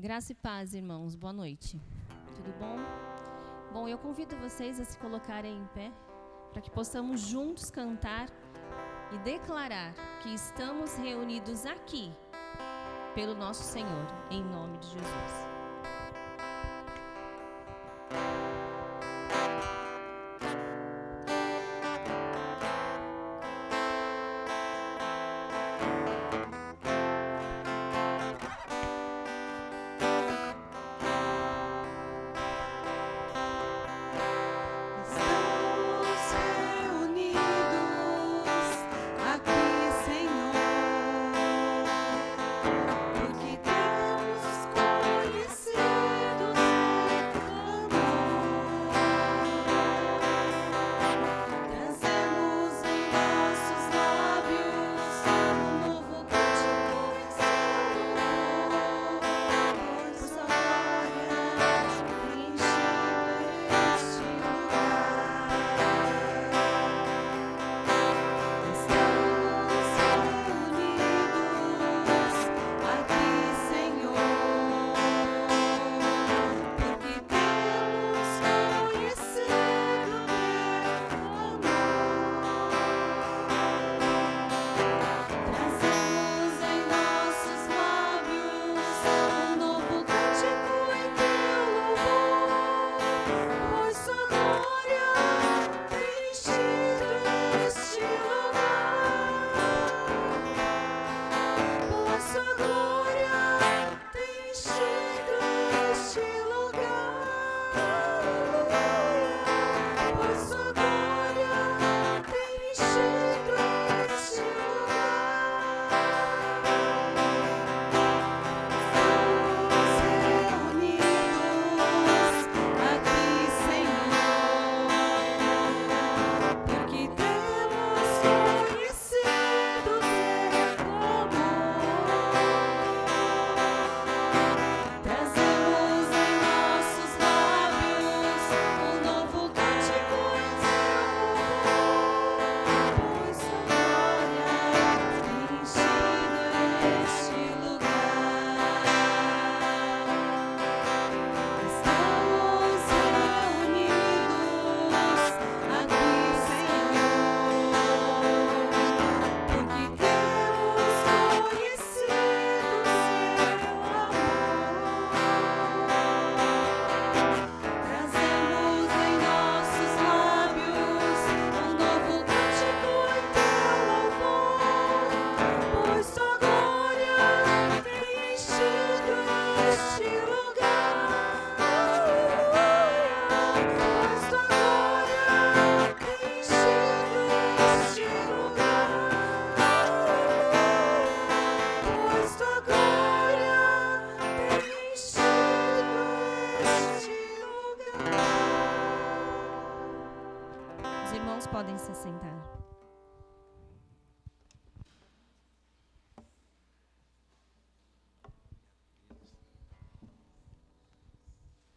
Graça e paz, irmãos. Boa noite. Tudo bom? Bom, eu convido vocês a se colocarem em pé para que possamos juntos cantar e declarar que estamos reunidos aqui pelo nosso Senhor, em nome de Jesus. Podem se sentar.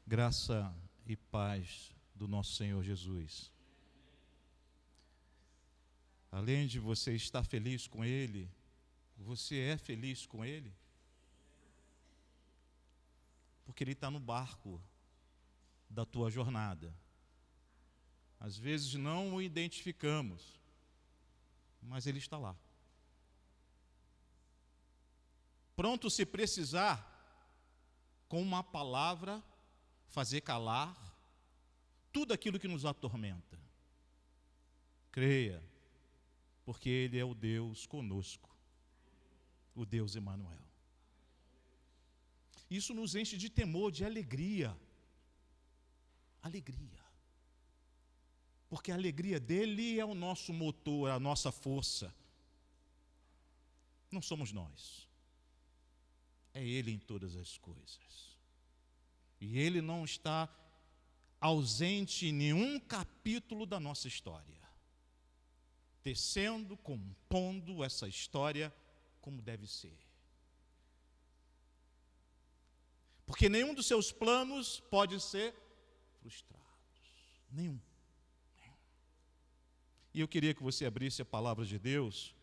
Graça e paz do nosso Senhor Jesus. Além de você estar feliz com Ele, você é feliz com Ele? Porque Ele está no barco da tua jornada. Às vezes não o identificamos, mas Ele está lá. Pronto, se precisar, com uma palavra, fazer calar tudo aquilo que nos atormenta. Creia, porque Ele é o Deus conosco, o Deus Emanuel. Isso nos enche de temor, de alegria. Alegria. Porque a alegria dele é o nosso motor, a nossa força. Não somos nós. É ele em todas as coisas. E ele não está ausente em nenhum capítulo da nossa história. Tecendo, compondo essa história como deve ser. Porque nenhum dos seus planos pode ser frustrado. Nenhum. E eu queria que você abrisse a palavra de Deus,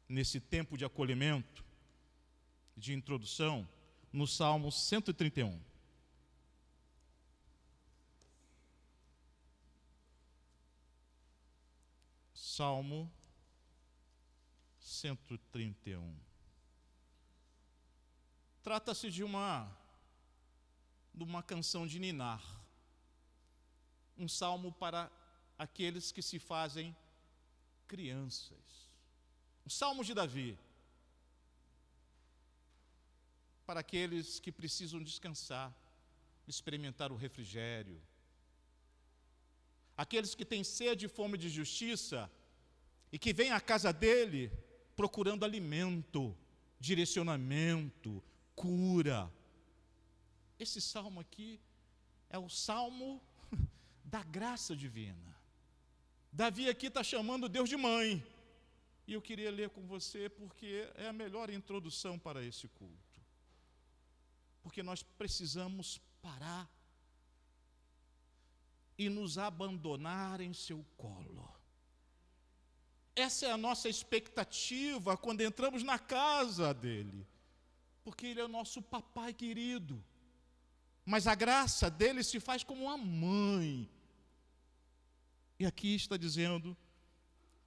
nesse tempo de acolhimento, de introdução, no Salmo 131. Salmo 131. Trata-se de uma canção de ninar. Um salmo para aqueles que se fazem crianças. Um salmo de Davi. Para aqueles que precisam descansar, experimentar o refrigério. Aqueles que têm sede e fome de justiça e que vêm à casa dele procurando alimento, direcionamento, cura. Esse salmo aqui é o salmo da graça divina. Davi aqui está chamando Deus de mãe. E eu queria ler com você porque é a melhor introdução para esse culto. Porque nós precisamos parar e nos abandonar em seu colo. Essa é a nossa expectativa quando entramos na casa dele. Porque ele é o nosso papai querido. Mas a graça dele se faz como uma mãe. E aqui está dizendo,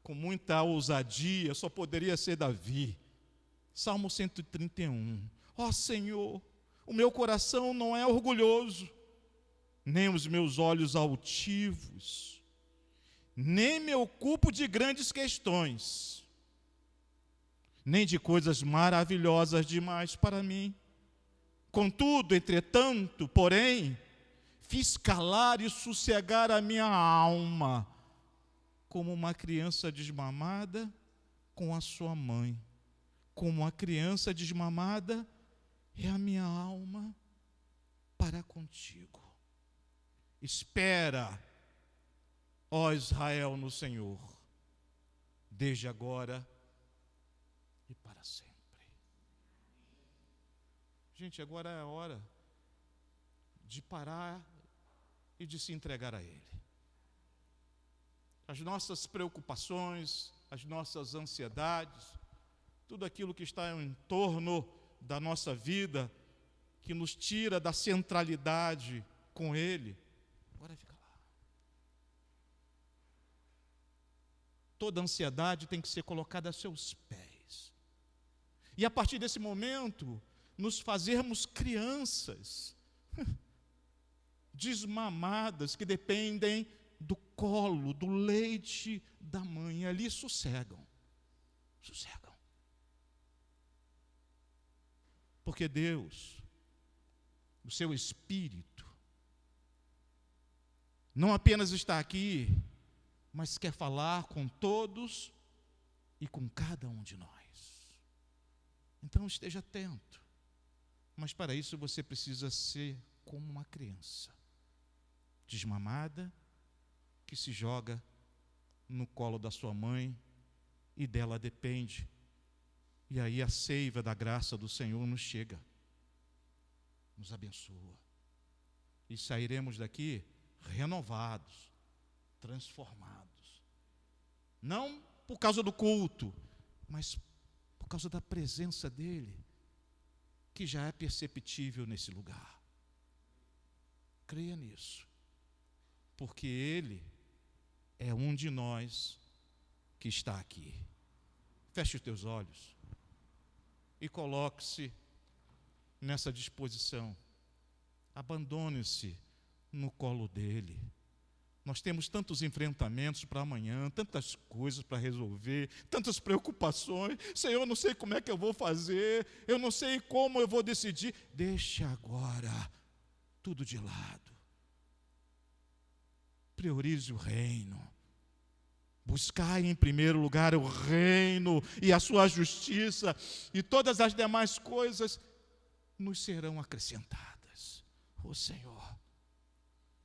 com muita ousadia, só poderia ser Davi. Salmo 131. Ó Senhor, o meu coração não é orgulhoso, nem os meus olhos altivos, nem me ocupo de grandes questões, nem de coisas maravilhosas demais para mim. Contudo, entretanto, porém, fiz calar e sossegar a minha alma, como uma criança desmamada com a sua mãe. Como uma criança desmamada é a minha alma para contigo. Espera, ó Israel, no Senhor, desde agora e para sempre. Gente, agora é a hora de parar e de se entregar a Ele. As nossas preocupações, as nossas ansiedades, tudo aquilo que está em torno da nossa vida, que nos tira da centralidade com Ele, agora fica lá. Toda ansiedade tem que ser colocada a seus pés. E a partir desse momento, nos fazermos crianças desmamadas, que dependem do colo, do leite da mãe. Ali sossegam. Porque Deus, o seu Espírito, não apenas está aqui, mas quer falar com todos e com cada um de nós. Então esteja atento. Mas para isso você precisa ser como uma criança, desmamada, que se joga no colo da sua mãe e dela depende. E aí a seiva da graça do Senhor nos chega, nos abençoa. E sairemos daqui renovados, transformados. Não por causa do culto, mas por causa da presença dEle, que já é perceptível nesse lugar. Creia nisso, porque Ele é um de nós que está aqui. Feche os teus olhos e coloque-se nessa disposição. Abandone-se no colo dEle. Nós temos tantos enfrentamentos para amanhã, tantas coisas para resolver, tantas preocupações. Senhor, eu não sei como é que eu vou fazer, eu não sei como eu vou decidir. Deixe agora tudo de lado. Priorize o reino. Buscai em primeiro lugar o reino e a sua justiça, e todas as demais coisas nos serão acrescentadas. Ó Senhor,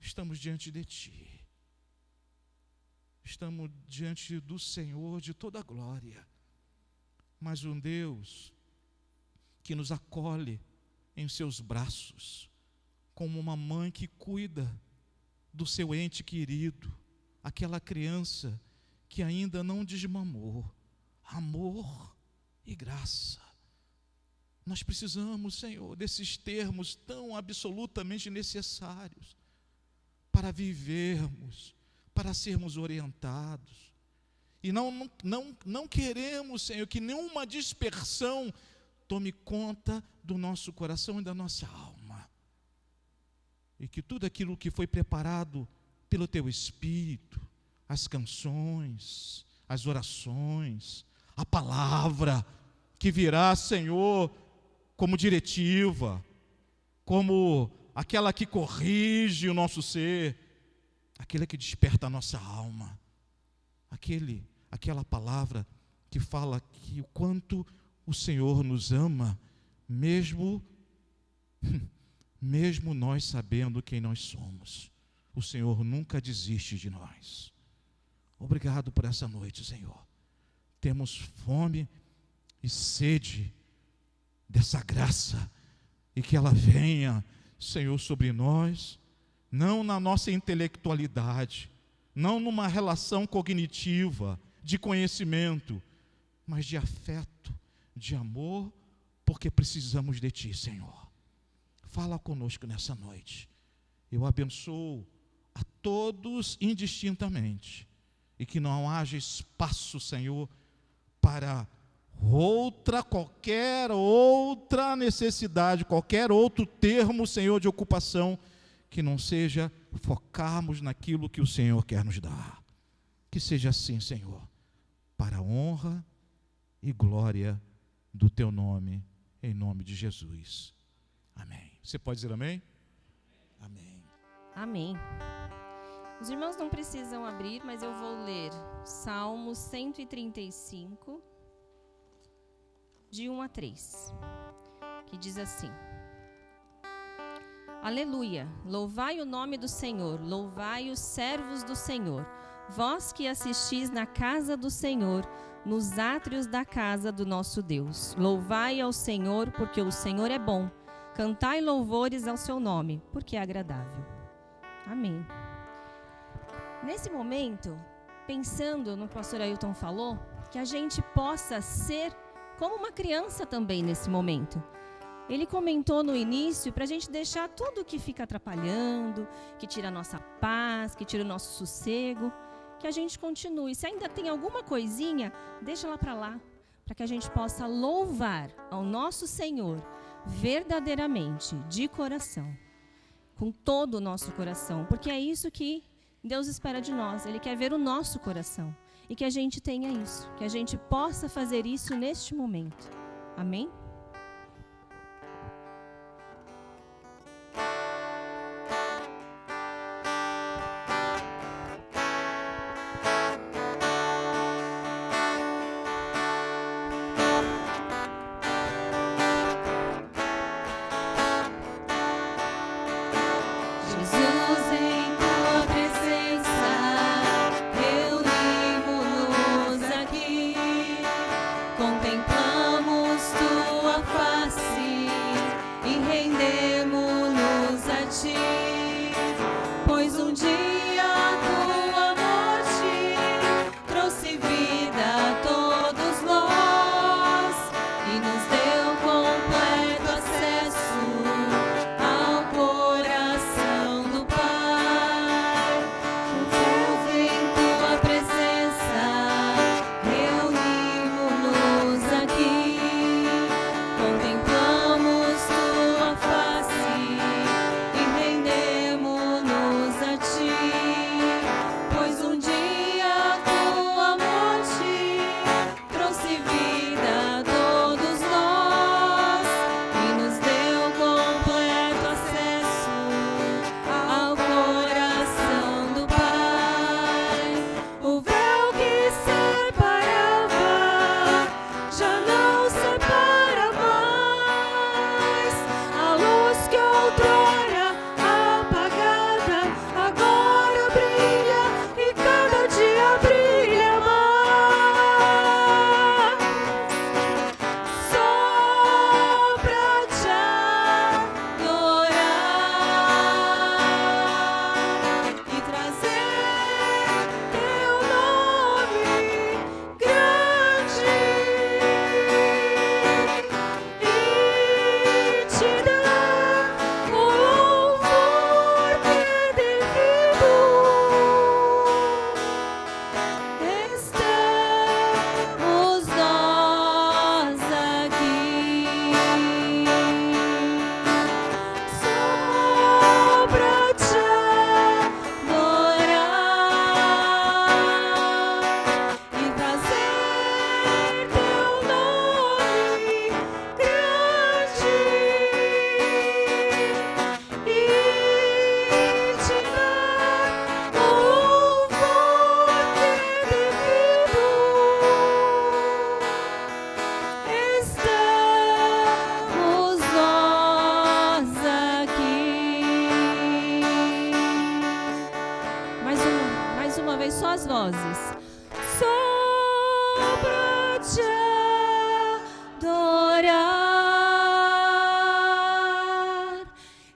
estamos diante de Ti. Estamos diante do Senhor de toda a glória, mas um Deus que nos acolhe em seus braços, como uma mãe que cuida do seu ente querido, aquela criança que ainda não desmamou. Amor e graça Nós precisamos, Senhor, desses termos tão absolutamente necessários para vivermos, para sermos orientados. E não queremos, Senhor, que nenhuma dispersão tome conta do nosso coração e da nossa alma. E que tudo aquilo que foi preparado pelo Teu Espírito, as canções, as orações, a palavra que virá, Senhor, como diretiva, como aquela que corrige o nosso ser, aquela que desperta a nossa alma, aquela palavra que fala que o quanto o Senhor nos ama, mesmo nós sabendo quem nós somos. O Senhor nunca desiste de nós. Obrigado por essa noite, Senhor. Temos fome e sede dessa graça, e que ela venha, Senhor, sobre nós, não na nossa intelectualidade, não numa relação cognitiva, de conhecimento, mas de afeto, de amor, porque precisamos de Ti, Senhor. Fala conosco nessa noite. Eu abençoo a todos indistintamente, e que não haja espaço, Senhor, para qualquer outra necessidade, qualquer outro termo, Senhor, de ocupação, que não seja focarmos naquilo que o Senhor quer nos dar. Que seja assim, Senhor, para a honra e glória do Teu nome, em nome de Jesus. Amém. Você pode dizer amém? Amém. Amém. Os irmãos não precisam abrir, mas eu vou ler Salmos 135, de 1 a 3, que diz assim: Aleluia, louvai o nome do Senhor, louvai os servos do Senhor, vós que assistis na casa do Senhor, nos átrios da casa do nosso Deus. Louvai ao Senhor, porque o Senhor é bom, cantai louvores ao seu nome, porque é agradável. Amém. Nesse momento, pensando no que o pastor Ailton falou, que a gente possa ser como uma criança também nesse momento. Ele comentou no início para a gente deixar tudo que fica atrapalhando, que tira a nossa paz, que tira o nosso sossego, que a gente continue. Se ainda tem alguma coisinha, deixa ela para lá, para que a gente possa louvar ao nosso Senhor verdadeiramente, de coração, com todo o nosso coração, porque é isso que Deus espera de nós. Ele quer ver o nosso coração. E que a gente tenha isso, que a gente possa fazer isso neste momento. Amém? Contemplamos tua face e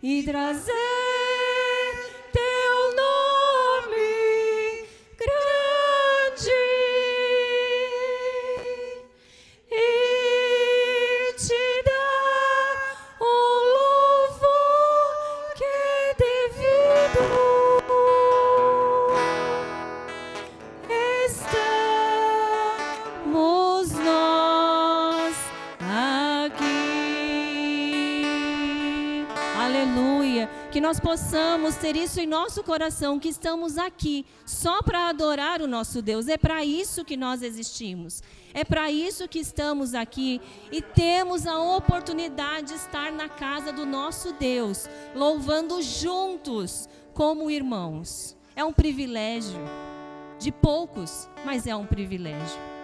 e trazer teu nome grande e te dar o louvor que é devido. Estamos nós aqui. Aleluia. Que nós possamos ter isso em nosso coração, que estamos aqui só para adorar o nosso Deus. É para isso que nós existimos. É para isso que estamos aqui e temos a oportunidade de estar na casa do nosso Deus, louvando juntos como irmãos. É um privilégio de poucos, mas é um privilégio.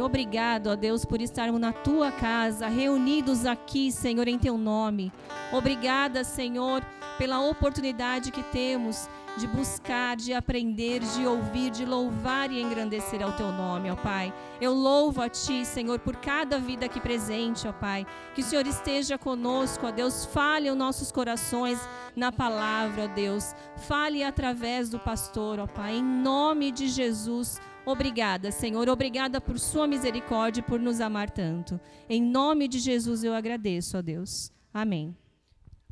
Obrigado, ó Deus, por estarmos na Tua casa, reunidos aqui, Senhor, em Teu nome. Obrigada, Senhor, pela oportunidade que temos de buscar, de aprender, de ouvir, de louvar e engrandecer ao Teu nome, ó Pai. Eu louvo a Ti, Senhor, por cada vida aqui presente, ó Pai. Que o Senhor esteja conosco, ó Deus. Fale aos nossos corações na palavra, ó Deus. Fale através do pastor, ó Pai. Em nome de Jesus, obrigada, Senhor. Obrigada por Sua misericórdia e por nos amar tanto. Em nome de Jesus eu agradeço, ó Deus. Amém.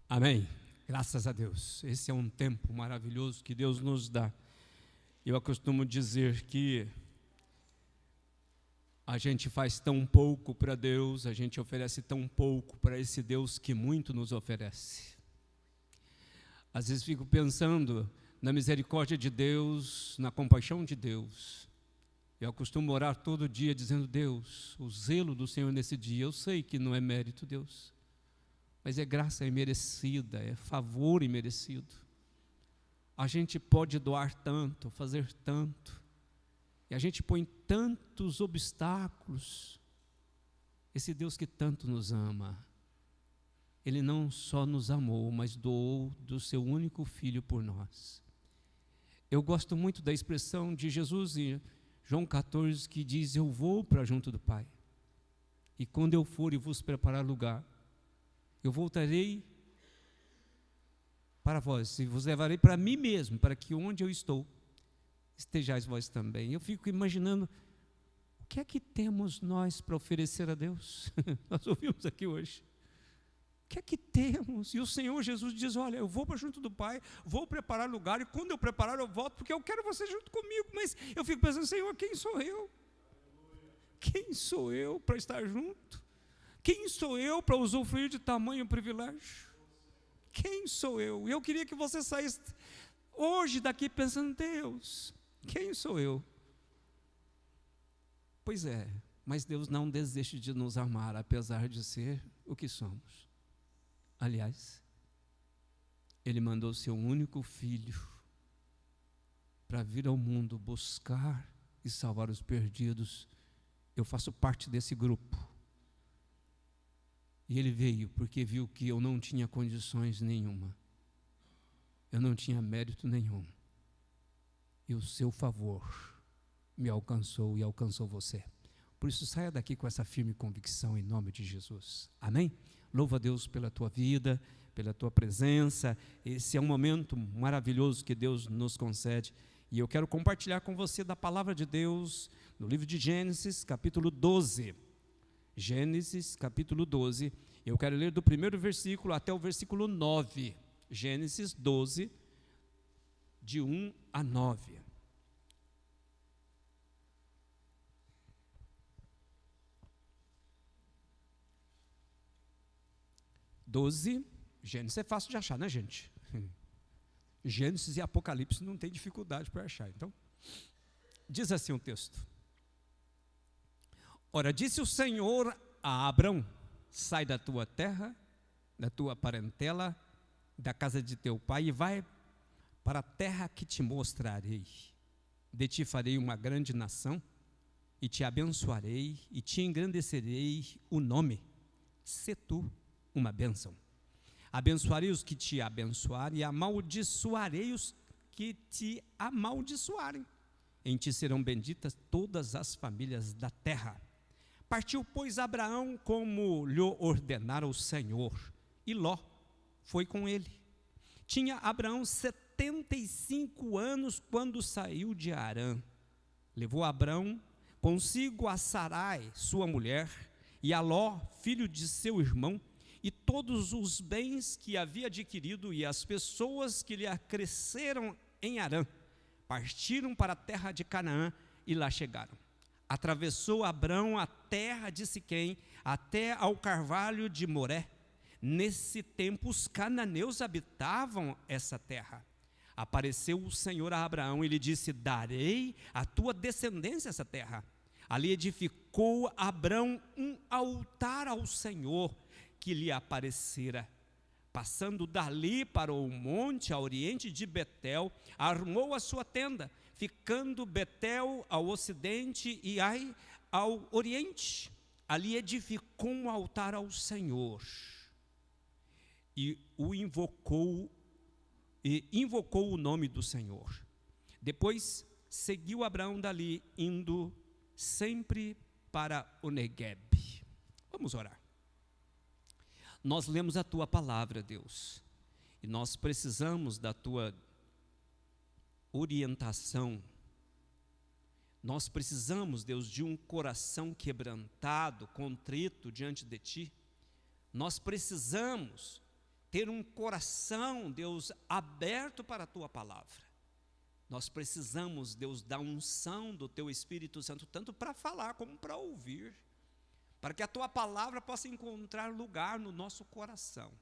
Amém. Graças a Deus. Esse é um tempo maravilhoso que Deus nos dá. Eu costumo dizer que a gente faz tão pouco para Deus, a gente oferece tão pouco para esse Deus que muito nos oferece. Às vezes fico pensando na misericórdia de Deus, na compaixão de Deus. Eu costumo orar todo dia dizendo: Deus, o zelo do Senhor nesse dia, eu sei que não é mérito, Deus, mas é graça imerecida, é favor imerecido. A gente pode doar tanto, fazer tanto, e a gente põe tantos obstáculos. Esse Deus que tanto nos ama, Ele não só nos amou, mas doou do seu único Filho por nós. Eu gosto muito da expressão de Jesus em João 14, que diz: eu vou para junto do Pai, e quando eu for e vos preparar lugar, eu voltarei para vós e vos levarei para mim mesmo, para que onde eu estou, estejais vós também. Eu fico imaginando, o que é que temos nós para oferecer a Deus? Nós ouvimos aqui hoje. O que é que temos? E o Senhor Jesus diz: olha, eu vou para junto do Pai, vou preparar lugar, e quando eu preparar eu volto, porque eu quero você junto comigo. Mas eu fico pensando: Senhor, quem sou eu? Quem sou eu para estar junto? Quem sou eu para usufruir de tamanho privilégio? Quem sou eu? Eu queria que você saísse hoje daqui pensando: Deus, quem sou eu? Pois é, mas Deus não desiste de nos amar, apesar de ser o que somos. Aliás, Ele mandou seu único Filho para vir ao mundo buscar e salvar os perdidos. Eu faço parte desse grupo. E Ele veio porque viu que eu não tinha condições nenhuma, eu não tinha mérito nenhum, e o seu favor me alcançou e alcançou você. Por isso, saia daqui com essa firme convicção em nome de Jesus. Amém? Louva a Deus pela tua vida, pela tua presença. Esse é um momento maravilhoso que Deus nos concede, e eu quero compartilhar com você da palavra de Deus no livro de Gênesis, capítulo 12. Gênesis, capítulo 12, eu quero ler do primeiro versículo até o versículo 9. Gênesis 12, de 1 a 9. Gênesis é fácil de achar, né, gente? Gênesis e Apocalipse não tem dificuldade para achar. Então, diz assim o texto: ora, disse o Senhor a Abrão: sai da tua terra, da tua parentela, da casa de teu pai, e vai para a terra que te mostrarei. De ti farei uma grande nação, e te abençoarei, e te engrandecerei o nome. Sê tu uma bênção. Abençoarei os que te abençoarem, e amaldiçoarei os que te amaldiçoarem. Em ti serão benditas todas as famílias da terra. Partiu, pois, Abraão como lhe ordenara o Senhor, e Ló foi com ele. Tinha Abraão 75 anos quando saiu de Harã. Levou Abraão consigo a Sarai, sua mulher, e a Ló, filho de seu irmão, e todos os bens que havia adquirido, e as pessoas que lhe acresceram em Harã. Partiram para a terra de Canaã e lá chegaram. Atravessou Abrão a terra de Siquém, até ao carvalho de Moré. Nesse tempo os cananeus habitavam essa terra. Apareceu o Senhor a Abraão e lhe disse: darei à tua descendência essa terra. Ali edificou Abrão um altar ao Senhor que lhe aparecera. Passando dali para o monte a oriente de Betel, armou a sua tenda, ficando Betel ao ocidente e Ai ao oriente. Ali edificou um altar ao Senhor e o invocou e invocou o nome do Senhor. Depois seguiu Abraão dali, indo sempre para o Negueb. Vamos orar. Nós lemos a tua palavra, Deus, e nós precisamos da tua orientação. Nós precisamos, Deus, de um coração quebrantado, contrito diante de ti. Nós precisamos ter um coração, Deus, aberto para a tua palavra. Nós precisamos, Deus, da unção do teu Espírito Santo, tanto para falar como para ouvir, para que a tua palavra possa encontrar lugar no nosso coração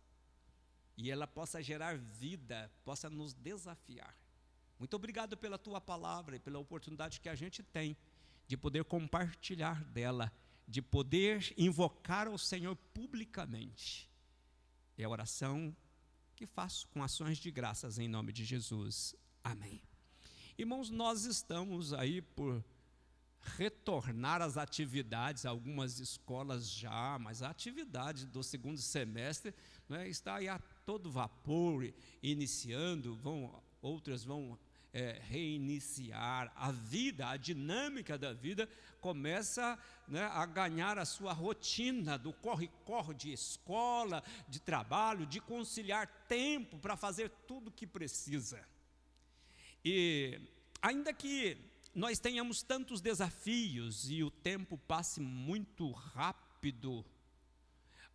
e ela possa gerar vida, possa nos desafiar. Muito obrigado pela tua palavra e pela oportunidade que a gente tem de poder compartilhar dela, de poder invocar ao Senhor publicamente. É a oração que faço com ações de graças em nome de Jesus. Amém. Irmãos, nós estamos aí por retornar às atividades, algumas escolas já, mas a atividade do segundo semestre, né, está aí a todo vapor, iniciando, outras vão reiniciar. A vida, a dinâmica da vida começa, né, a ganhar a sua rotina do corre-corre de escola, de trabalho, de conciliar tempo para fazer tudo o que precisa. E ainda que nós tenhamos tantos desafios e o tempo passe muito rápido,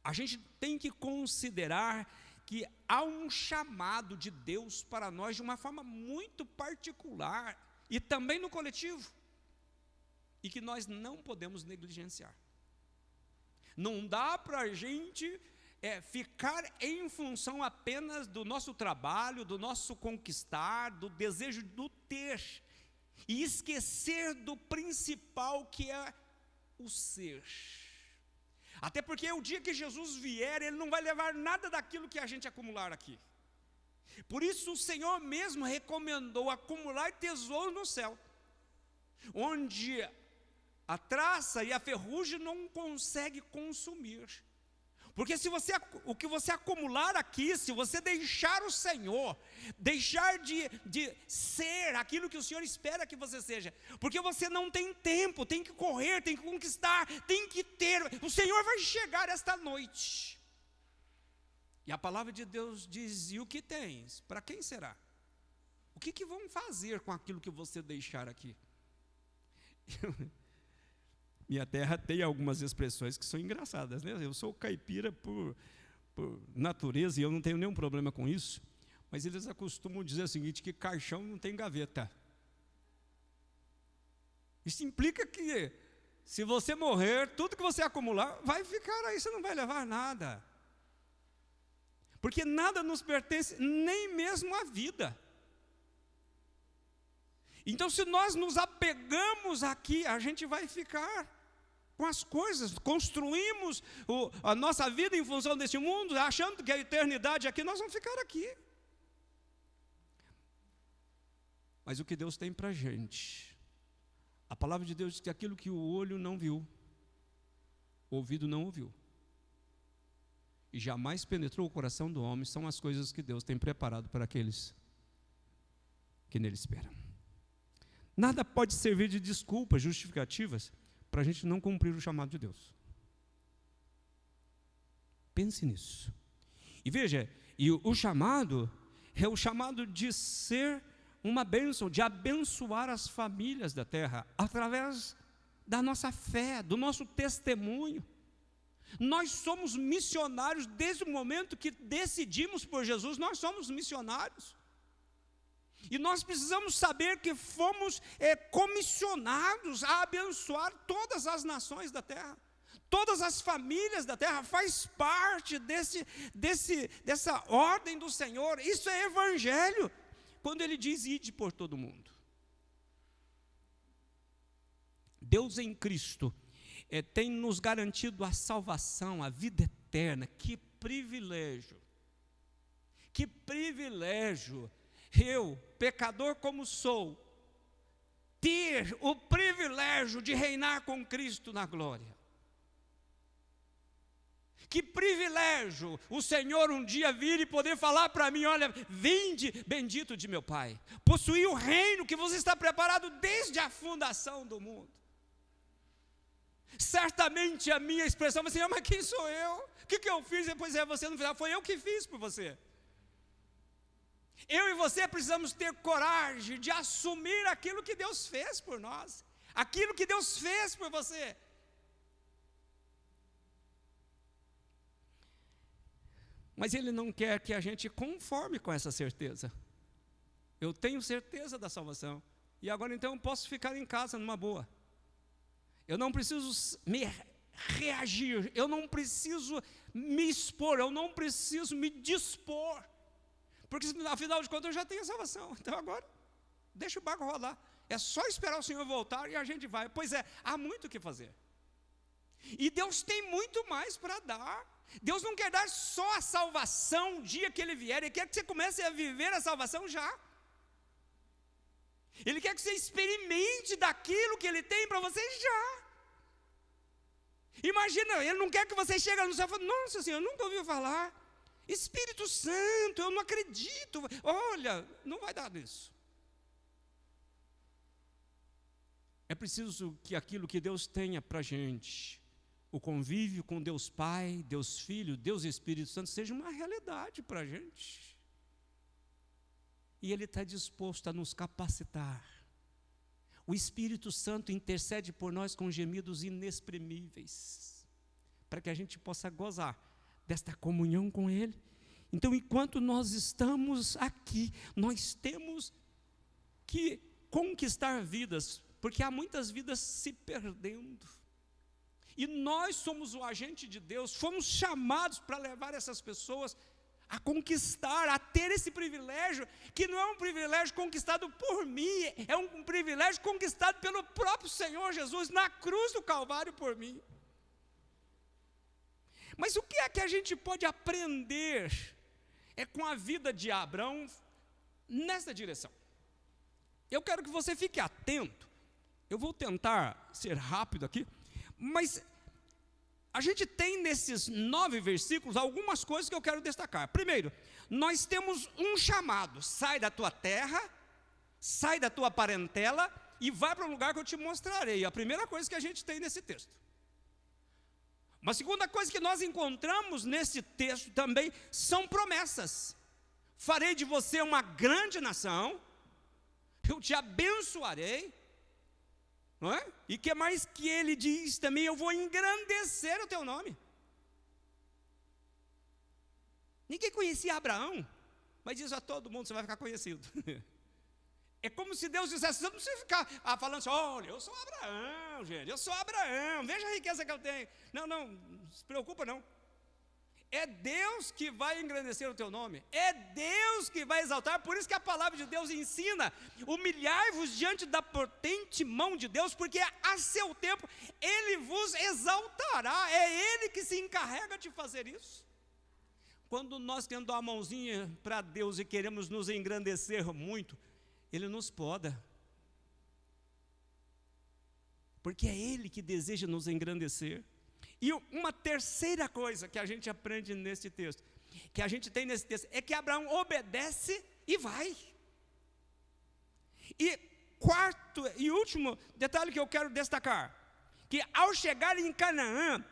a gente tem que considerar que há um chamado de Deus para nós de uma forma muito particular e também no coletivo, e que nós não podemos negligenciar. Não dá para a gente ficar em função apenas do nosso trabalho, do nosso conquistar, do desejo do ter, e esquecer do principal, que é o ser. Até porque o dia que Jesus vier, Ele não vai levar nada daquilo que a gente acumular aqui. Por isso o Senhor mesmo recomendou acumular tesouro no céu, onde a traça e a ferrugem não conseguem consumir. Porque o que você acumular aqui, se você deixar o Senhor, deixar de ser aquilo que o Senhor espera que você seja, porque você não tem tempo, tem que correr, tem que conquistar, tem que ter, o Senhor vai chegar esta noite. E a palavra de Deus diz: e o que tens? Para quem será? O que vão fazer com aquilo que você deixar aqui? Minha terra tem algumas expressões que são engraçadas, né? Eu sou caipira por natureza e eu não tenho nenhum problema com isso, mas eles acostumam dizer o seguinte, que caixão não tem gaveta. Isso implica que, se você morrer, tudo que você acumular vai ficar aí, você não vai levar nada. Porque nada nos pertence, nem mesmo a vida. Então, se nós nos apegamos aqui, a gente vai ficar com as coisas, construímos a nossa vida em função desse mundo, achando que a eternidade aqui, nós vamos ficar aqui. Mas o que Deus tem para a gente, a palavra de Deus diz que aquilo que o olho não viu, o ouvido não ouviu, e jamais penetrou o coração do homem, são as coisas que Deus tem preparado para aqueles que nele esperam. Nada pode servir de desculpas, justificativas, para a gente não cumprir o chamado de Deus. Pense nisso. E veja, e o chamado é o chamado de ser uma bênção, de abençoar as famílias da terra, através da nossa fé, do nosso testemunho. Nós somos missionários desde o momento que decidimos por Jesus, nós somos missionários. E nós precisamos saber que fomos comissionados a abençoar todas as nações da terra, todas as famílias da terra, faz parte dessa ordem do Senhor. Isso é evangelho, quando Ele diz: ide por todo mundo. Deus em Cristo tem nos garantido a salvação, a vida eterna. Que privilégio, que privilégio. Eu, pecador como sou, ter o privilégio de reinar com Cristo na glória. Que privilégio o Senhor um dia vir e poder falar para mim: olha, vinde, bendito de meu Pai, possuir o reino que você está preparado desde a fundação do mundo. Certamente a minha expressão vai ser: mas quem sou eu? O que eu fiz? Pois é, você no final, foi eu que fiz por você. Eu e você precisamos ter coragem de assumir aquilo que Deus fez por nós, aquilo que Deus fez por você. Mas Ele não quer que a gente conforme com essa certeza. Eu tenho certeza da salvação, e agora então eu posso ficar em casa numa boa. Eu não preciso me reagir, eu não preciso me expor, eu não preciso me dispor, porque afinal de contas eu já tenho a salvação. Então agora, deixa o barco rolar, é só esperar o Senhor voltar e a gente vai. Pois é, há muito o que fazer, e Deus tem muito mais para dar. Deus não quer dar só a salvação o dia que Ele vier, Ele quer que você comece a viver a salvação já. Ele quer que você experimente daquilo que Ele tem para você já. Imagina, Ele não quer que você chegue no céu e fale: nossa Senhor, eu nunca ouvi falar, Espírito Santo, eu não acredito. Olha, não vai dar nisso. É preciso que aquilo que Deus tenha para a gente, o convívio com Deus Pai, Deus Filho, Deus Espírito Santo, seja uma realidade para a gente. E Ele está disposto a nos capacitar. O Espírito Santo intercede por nós com gemidos inexprimíveis, para que a gente possa gozar desta comunhão com Ele. Então, enquanto nós estamos aqui, nós temos que conquistar vidas, porque há muitas vidas se perdendo. E nós somos o agente de Deus, fomos chamados para levar essas pessoas a conquistar, a ter esse privilégio, que não é um privilégio conquistado por mim, é um privilégio conquistado pelo próprio Senhor Jesus, na cruz do Calvário por mim. Mas o que é que a gente pode aprender com a vida de Abrão nessa direção? Eu quero que você fique atento, eu vou tentar ser rápido aqui, mas a gente tem nesses 9 versículos algumas coisas que eu quero destacar. Primeiro, nós temos um chamado: sai da tua terra, sai da tua parentela e vai para um lugar que eu te mostrarei. A primeira coisa que a gente tem nesse texto. Uma segunda coisa que nós encontramos nesse texto também são promessas. Farei de você uma grande nação, eu te abençoarei. Não é? E que mais que ele diz também: eu vou engrandecer o teu nome. Ninguém conhecia Abraão, mas diz a todo mundo: você vai ficar conhecido. É como se Deus dissesse: você não precisa ficar falando assim: olha, eu sou Abraão, gente, eu sou Abraão, veja a riqueza que eu tenho. Não se preocupa não. É Deus que vai engrandecer o teu nome, é Deus que vai exaltar. Por isso que a palavra de Deus ensina: humilhai-vos diante da potente mão de Deus, porque a seu tempo Ele vos exaltará. É Ele que se encarrega de fazer isso. Quando nós queremos dar uma mãozinha para Deus e queremos nos engrandecer muito, Ele nos poda, porque é Ele que deseja nos engrandecer. E uma terceira coisa que a gente aprende nesse texto, que a gente tem nesse texto, é que Abraão obedece e vai. E quarto e último detalhe que eu quero destacar, que ao chegar em Canaã,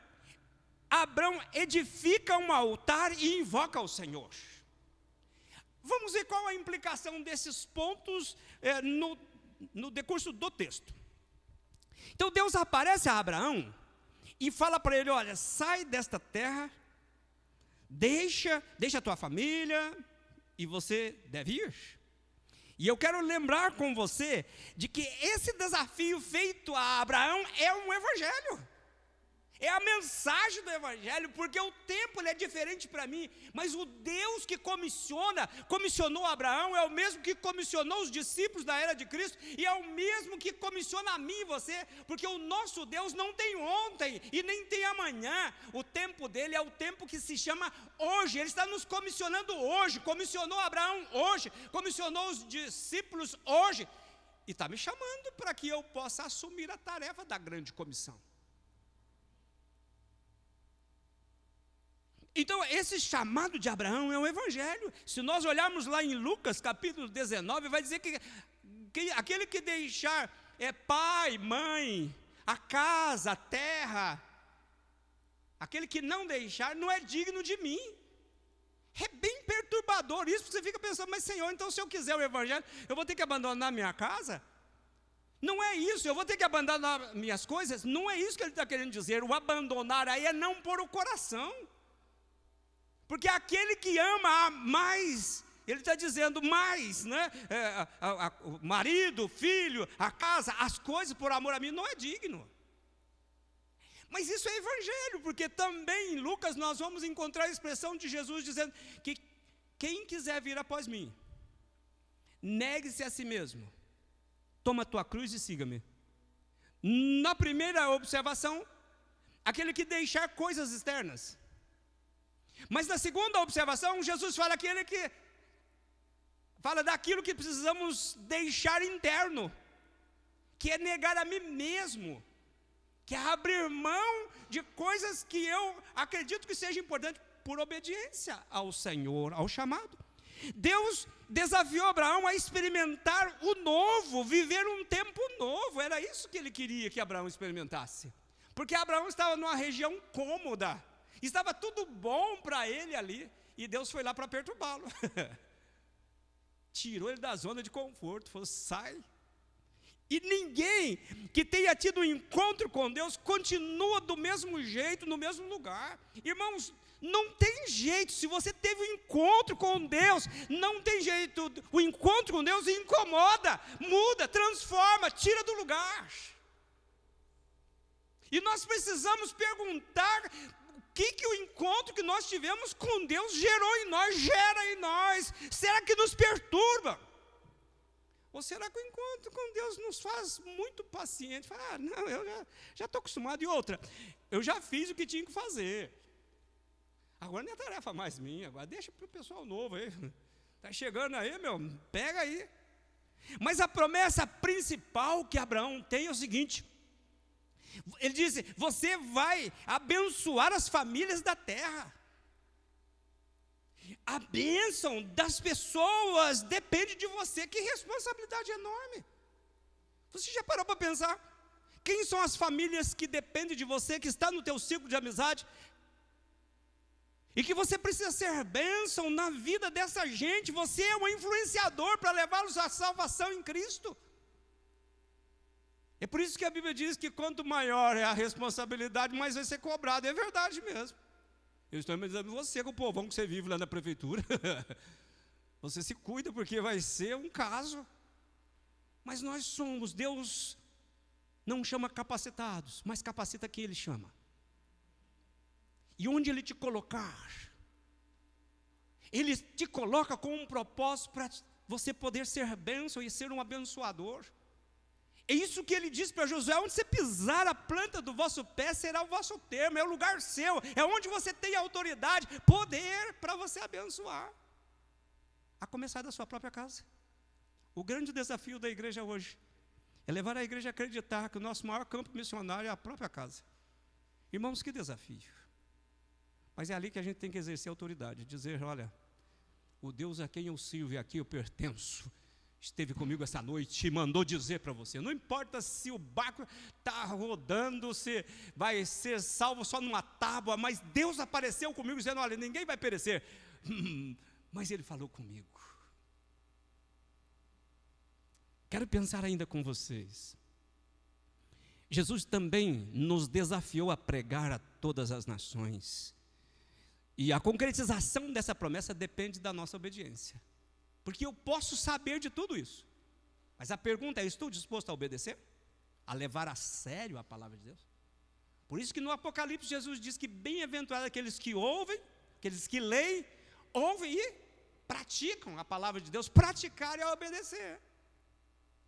Abraão edifica um altar e invoca o Senhor. Vamos ver qual a implicação desses pontos no decurso do texto. Então Deus aparece a Abraão e fala para ele: olha, sai desta terra, deixa a tua família, e você deve ir. E eu quero lembrar com você de que esse desafio feito a Abraão é um evangelho. É a mensagem do evangelho, porque o tempo ele é diferente para mim, mas o Deus que comissionou Abraão é o mesmo que comissionou os discípulos da era de Cristo, e é o mesmo que comissiona a mim e você, porque o nosso Deus não tem ontem e nem tem amanhã. O tempo dele é o tempo que se chama hoje. Ele está nos comissionando hoje, comissionou Abraão hoje, comissionou os discípulos hoje, e está me chamando para que eu possa assumir a tarefa da grande comissão. Então, esse chamado de Abraão é o evangelho. Se nós olharmos lá em Lucas, capítulo 19, vai dizer que aquele que deixar pai, mãe, a casa, a terra, aquele que não deixar, não é digno de mim. É bem perturbador isso, você fica pensando, mas Senhor, então se eu quiser o evangelho, eu vou ter que abandonar minha casa? Não é isso, eu vou ter que abandonar minhas coisas? Não é isso que ele está querendo dizer. O abandonar aí é não pôr o coração. Porque aquele que ama mais, ele está dizendo mais, né? O marido, o filho, a casa, as coisas por amor a mim, não é digno. Mas isso é evangelho, porque também em Lucas nós vamos encontrar a expressão de Jesus dizendo que quem quiser vir após mim, negue-se a si mesmo, toma a tua cruz e siga-me. Na primeira observação, aquele que deixar coisas externas. Mas na segunda observação, Jesus fala daquilo que precisamos deixar interno, que é negar a mim mesmo, que é abrir mão de coisas que eu acredito que seja importante por obediência ao Senhor, ao chamado. Deus desafiou Abraão a experimentar o novo, viver um tempo novo. Era isso que ele queria que Abraão experimentasse, porque Abraão estava numa região cômoda, estava tudo bom para ele ali, e Deus foi lá para perturbá-lo. Tirou ele da zona de conforto, falou, sai. E ninguém que tenha tido um encontro com Deus continua do mesmo jeito, no mesmo lugar. Irmãos, não tem jeito. Se você teve um encontro com Deus, não tem jeito. O encontro com Deus incomoda, muda, transforma, tira do lugar. E nós precisamos perguntar o que o encontro que nós tivemos com Deus gerou em nós, gera em nós. Será que nos perturba? Ou será que o encontro com Deus nos faz muito paciente? Fala, não, eu já estou acostumado. E outra, eu já fiz o que tinha que fazer. Agora não é tarefa mais minha, agora deixa para o pessoal novo aí. Está chegando aí, pega aí. Mas a promessa principal que Abraão tem é o seguinte. Ele diz, você vai abençoar as famílias da terra. A bênção das pessoas depende de você. Que responsabilidade enorme. Você já parou para pensar? Quem são as famílias que dependem de você, que está no teu círculo de amizade? E que você precisa ser bênção na vida dessa gente. Você é um influenciador para levá-los à salvação em Cristo. É por isso que a Bíblia diz que quanto maior é a responsabilidade, mais vai ser cobrado. É verdade mesmo. Eu estou me dizendo você, com o povão que você vive lá na prefeitura. Você se cuida, porque vai ser um caso. Mas nós somos, Deus não chama capacitados, mas capacita quem Ele chama. E onde Ele te colocar, Ele te coloca com um propósito para você poder ser bênção e ser um abençoador. É isso que ele diz para Josué, onde você pisar a planta do vosso pé, será o vosso termo, é o lugar seu, é onde você tem autoridade, poder para você abençoar, a começar da sua própria casa. O grande desafio da igreja hoje, é levar a igreja a acreditar que o nosso maior campo missionário é a própria casa. Irmãos, que desafio, mas é ali que a gente tem que exercer a autoridade, dizer, olha, o Deus a quem eu sirvo e a quem eu pertenço, esteve comigo essa noite e mandou dizer para você, não importa se o barco está rodando, se vai ser salvo só numa tábua, mas Deus apareceu comigo dizendo, olha, ninguém vai perecer, mas Ele falou comigo. Quero pensar ainda com vocês. Jesus também nos desafiou a pregar a todas as nações, e a concretização dessa promessa depende da nossa obediência. Porque eu posso saber de tudo isso, mas a pergunta é, estou disposto a obedecer? A levar a sério a palavra de Deus? Por isso que no Apocalipse Jesus diz que bem-aventurados aqueles que ouvem, aqueles que leem, ouvem e praticam a palavra de Deus. Praticar é obedecer.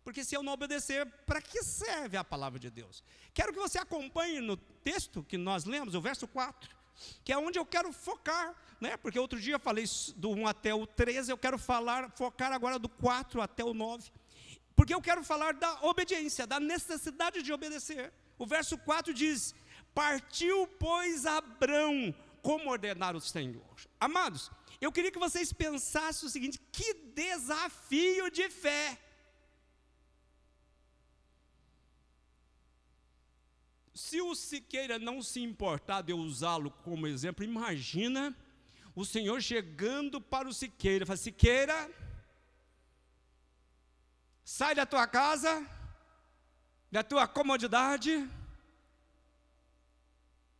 Porque se eu não obedecer, para que serve a palavra de Deus? Quero que você acompanhe no texto que nós lemos, o verso 4, que é onde eu quero focar, né? Porque outro dia eu falei do 1 até o 13, eu quero focar agora do 4 até o 9, porque eu quero falar da obediência, da necessidade de obedecer. O verso 4 diz, partiu, pois, Abrão como ordenar o Senhor. Amados, eu queria que vocês pensassem o seguinte: que desafio de fé. Se o Siqueira não se importar de eu usá-lo como exemplo, imagina o Senhor chegando para o Siqueira, fala: Siqueira, sai da tua casa, da tua comodidade,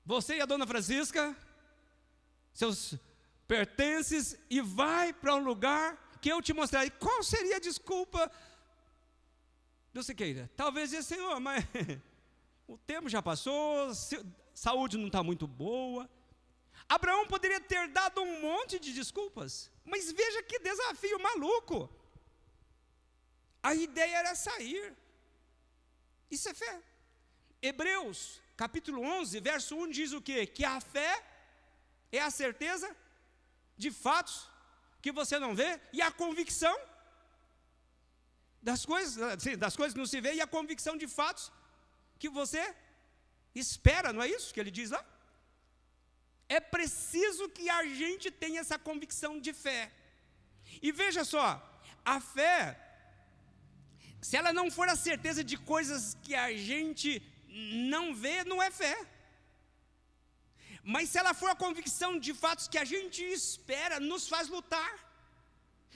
você e a dona Francisca, seus pertences, e vai para um lugar que eu te mostrarei. Qual seria a desculpa do Siqueira? Talvez dizer: Senhor, mas o tempo já passou, saúde não está muito boa. Abraão poderia ter dado um monte de desculpas, mas veja que desafio maluco. A ideia era sair. Isso é fé. Hebreus, capítulo 11, verso 1 diz o quê? Que a fé é a certeza de fatos que você não vê, e a convicção das coisas que não se vê, e a convicção de fatos que você espera, não é isso que ele diz lá? É preciso que a gente tenha essa convicção de fé. E veja só, a fé, se ela não for a certeza de coisas que a gente não vê, não é fé. Mas se ela for a convicção de fatos que a gente espera, nos faz lutar.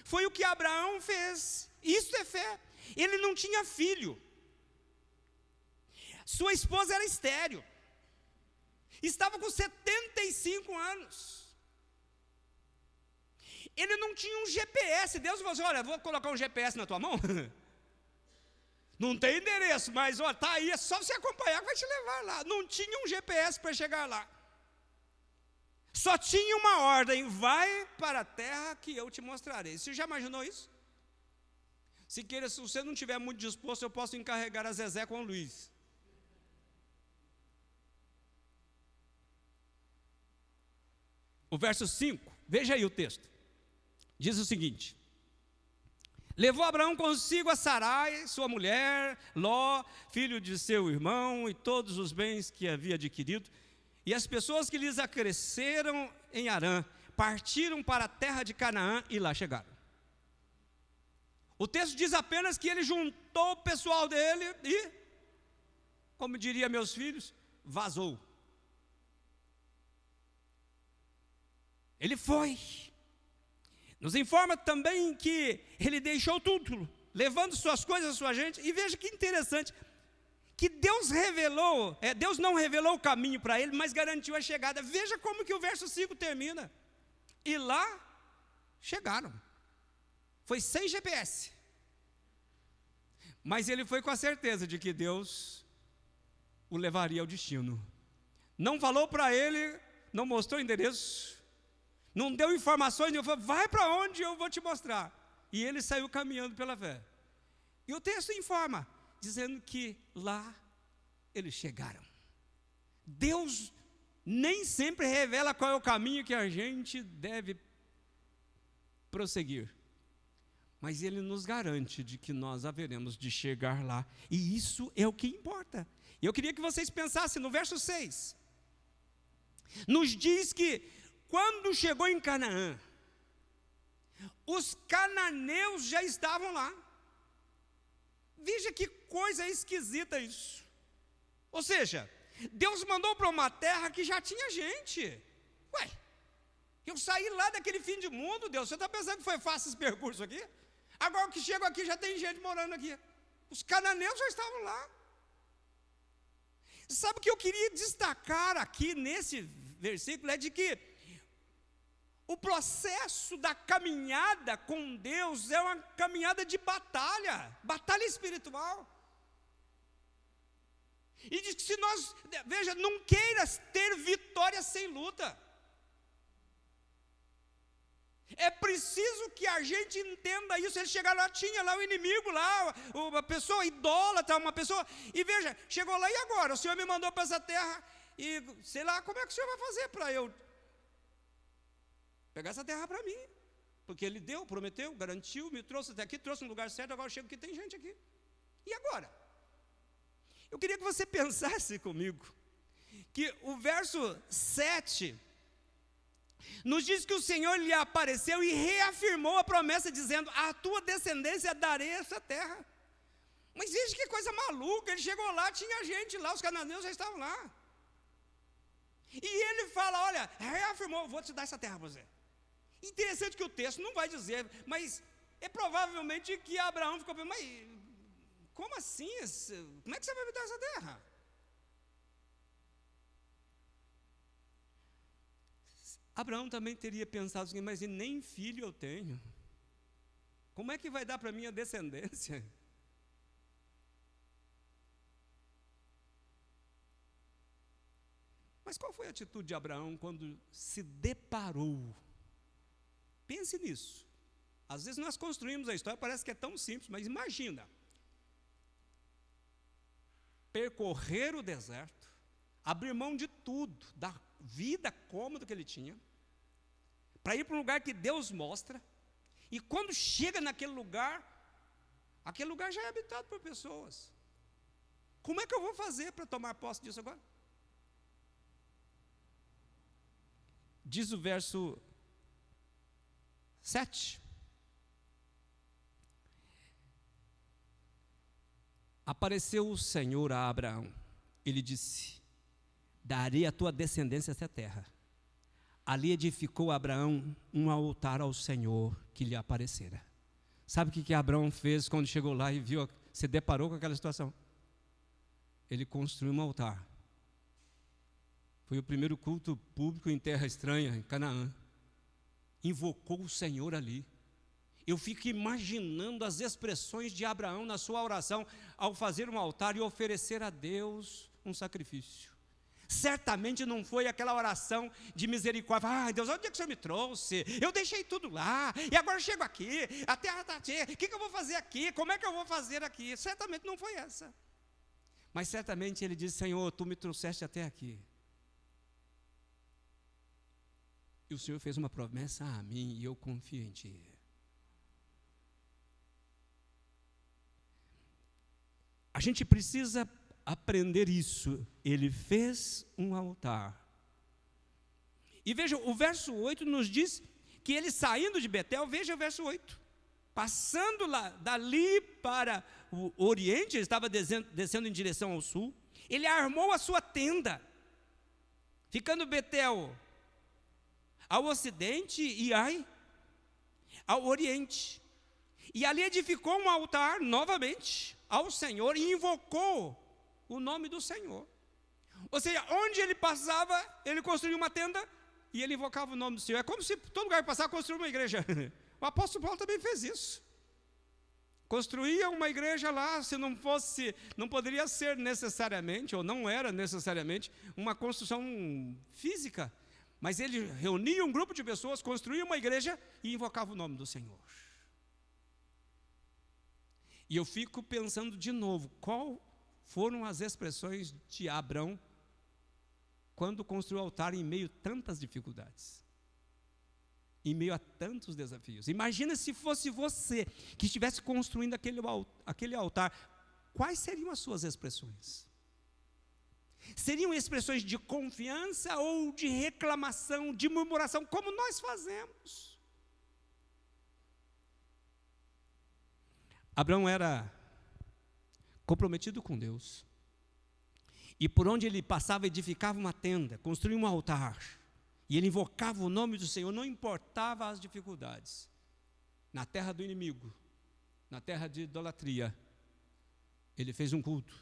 Foi o que Abraão fez. Isso é fé. Ele não tinha filho. Sua esposa era estéril. Estava com 75 anos. Ele não tinha um GPS. Deus falou assim: olha, vou colocar um GPS na tua mão. Não tem endereço, mas ó, tá aí, é só você acompanhar que vai te levar lá. Não tinha um GPS para chegar lá. Só tinha uma ordem: vai para a terra que eu te mostrarei. Você já imaginou isso? Se você não estiver muito disposto, eu posso encarregar a Zezé com o Luiz. O verso 5, veja aí o texto. Diz o seguinte: levou Abraão consigo a Sarai, sua mulher, Ló, filho de seu irmão, e todos os bens que havia adquirido, e as pessoas que lhes acresceram em Harã, partiram para a terra de Canaã e lá chegaram. O texto diz apenas que ele juntou o pessoal dele e, como diria meus filhos, vazou. Ele foi. Nos informa também que ele deixou tudo, levando suas coisas, sua gente. E veja que interessante, que Deus Deus não revelou o caminho para ele, mas garantiu a chegada. Veja como que o verso 5 termina. E lá chegaram. Foi sem GPS. Mas ele foi com a certeza de que Deus o levaria ao destino. Não falou para ele, não mostrou o endereço, não deu informações, ele falou: vai para onde eu vou te mostrar. E ele saiu caminhando pela fé. E o texto informa, dizendo que lá eles chegaram. Deus nem sempre revela qual é o caminho que a gente deve prosseguir, mas Ele nos garante de que nós haveremos de chegar lá. E isso é o que importa. E eu queria que vocês pensassem no verso 6. Nos diz que quando chegou em Canaã, os cananeus já estavam lá. Veja que coisa esquisita isso. Ou seja, Deus mandou para uma terra que já tinha gente. Ué, eu saí lá daquele fim de mundo, Deus, você está pensando que foi fácil esse percurso aqui? Agora que chego aqui já tem gente morando aqui. Os cananeus já estavam lá. Sabe o que eu queria destacar aqui nesse versículo? É de que o processo da caminhada com Deus é uma caminhada de batalha espiritual. E diz que se nós, veja, não queiras ter vitória sem luta. É preciso que a gente entenda isso. Ele chegar lá, tinha lá o inimigo, lá, uma pessoa idólatra, uma pessoa, e veja, chegou lá, e agora? O Senhor me mandou para essa terra, e sei lá, como é que o Senhor vai fazer para eu pegar essa terra para mim? Porque Ele deu, prometeu, garantiu, me trouxe até aqui, trouxe no lugar certo, agora eu chego aqui, tem gente aqui. E agora? Eu queria que você pensasse comigo, que o verso 7 Nos diz que o Senhor lhe apareceu e reafirmou a promessa, dizendo: a tua descendência darei essa terra. Mas veja que coisa maluca, ele chegou lá, tinha gente lá, os cananeus já estavam lá. E ele fala: olha, reafirmou, vou te dar essa terra para você. Interessante que o texto não vai dizer, mas é provavelmente que Abraão ficou pensando: mas como assim? Como é que você vai me dar essa terra? Abraão também teria pensado assim: mas nem filho eu tenho. Como é que vai dar para a minha descendência? Mas qual foi a atitude de Abraão quando se deparou? Pense nisso. Às vezes nós construímos a história, parece que é tão simples, mas imagina. Percorrer o deserto, abrir mão de tudo, da vida cômoda que ele tinha, para ir para um lugar que Deus mostra, e quando chega naquele lugar já é habitado por pessoas. Como é que eu vou fazer para tomar posse disso agora? Diz o verso 7. Apareceu o Senhor a Abraão. Ele disse: darei à tua descendência essa terra. Ali edificou Abraão um altar ao Senhor que lhe aparecera. Sabe o que Abraão fez quando chegou lá e viu, se deparou com aquela situação? Ele construiu um altar. Foi o primeiro culto público em terra estranha, em Canaã. Invocou o Senhor ali. Eu fico imaginando as expressões de Abraão na sua oração, ao fazer um altar e oferecer a Deus um sacrifício. Certamente não foi aquela oração de misericórdia: ai Deus, onde é que o Senhor me trouxe? Eu deixei tudo lá, e agora eu chego aqui, a terra está cheia, o que eu vou fazer aqui? Como é que eu vou fazer aqui? Certamente não foi essa. Mas certamente ele disse: Senhor, tu me trouxeste até aqui. E o Senhor fez uma promessa a mim, e eu confio em Ti. A gente precisa aprender isso. Ele fez um altar. E veja, o verso 8 nos diz que ele, saindo de Betel, veja o verso 8, passando lá, dali para o oriente, ele estava descendo em direção ao sul, ele armou a sua tenda, ficando Betel ao ocidente e Ai ao oriente. E ali edificou um altar novamente ao Senhor e invocou o nome do Senhor. Ou seja, onde ele passava, ele construía uma tenda e ele invocava o nome do Senhor. É como se todo lugar que passava construía uma igreja. O apóstolo Paulo também fez isso. Construía uma igreja lá, se não fosse, não poderia ser necessariamente, ou não era necessariamente, uma construção física. Mas ele reunia um grupo de pessoas, construía uma igreja e invocava o nome do Senhor. E eu fico pensando de novo, qual foram as expressões de Abraão quando construiu o altar em meio a tantas dificuldades, em meio a tantos desafios? Imagina se fosse você que estivesse construindo aquele altar, quais seriam as suas expressões? Seriam expressões de confiança ou de reclamação, de murmuração, como nós fazemos? Abraão era comprometido com Deus. E por onde ele passava, edificava uma tenda, construía um altar. E ele invocava o nome do Senhor, não importava as dificuldades. Na terra do inimigo, na terra de idolatria, ele fez um culto,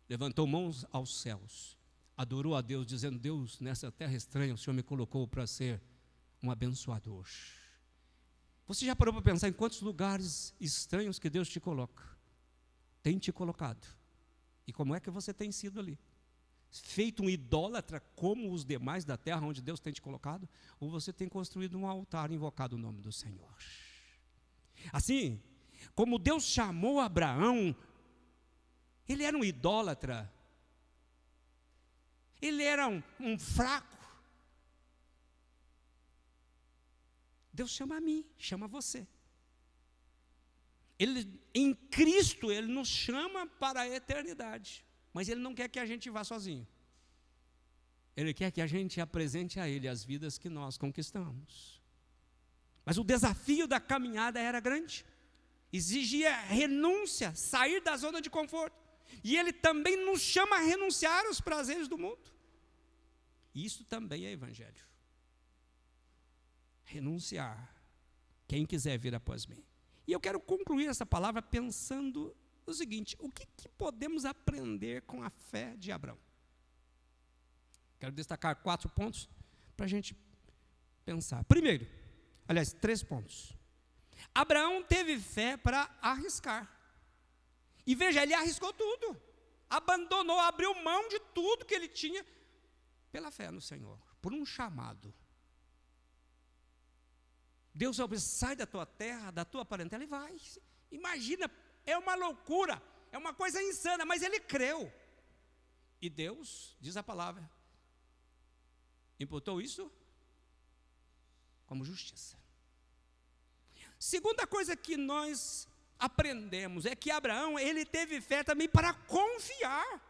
levantou mãos aos céus, adorou a Deus, dizendo: Deus, nessa terra estranha, o Senhor me colocou para ser um abençoador. Você já parou para pensar em quantos lugares estranhos que Deus te coloca? Tem te colocado. E como é que você tem sido ali? Feito um idólatra como os demais da terra onde Deus tem te colocado? Ou você tem construído um altar e invocado o nome do Senhor? Assim, como Deus chamou Abraão, ele era um idólatra, ele era um fraco. Deus chama a mim, chama você. Ele, em Cristo, Ele nos chama para a eternidade, mas Ele não quer que a gente vá sozinho. Ele quer que a gente apresente a Ele as vidas que nós conquistamos. Mas o desafio da caminhada era grande. Exigia renúncia, sair da zona de conforto. E Ele também nos chama a renunciar aos prazeres do mundo. Isso também é evangelho. Renunciar. Quem quiser vir após mim. E eu quero concluir essa palavra pensando o seguinte: o que podemos aprender com a fé de Abraão? Quero destacar 4 pontos para a gente pensar. Primeiro, aliás, 3 pontos. Abraão teve fé para arriscar. E veja, ele arriscou tudo. Abandonou, abriu mão de tudo que ele tinha pela fé no Senhor, por um chamado. Deus falou: sai da tua terra, da tua parentela e vai. Imagina, é uma loucura, é uma coisa insana, mas ele creu. E Deus, diz a palavra, imputou isso como justiça. Segunda coisa que nós aprendemos é que Abraão, ele teve fé também para confiar.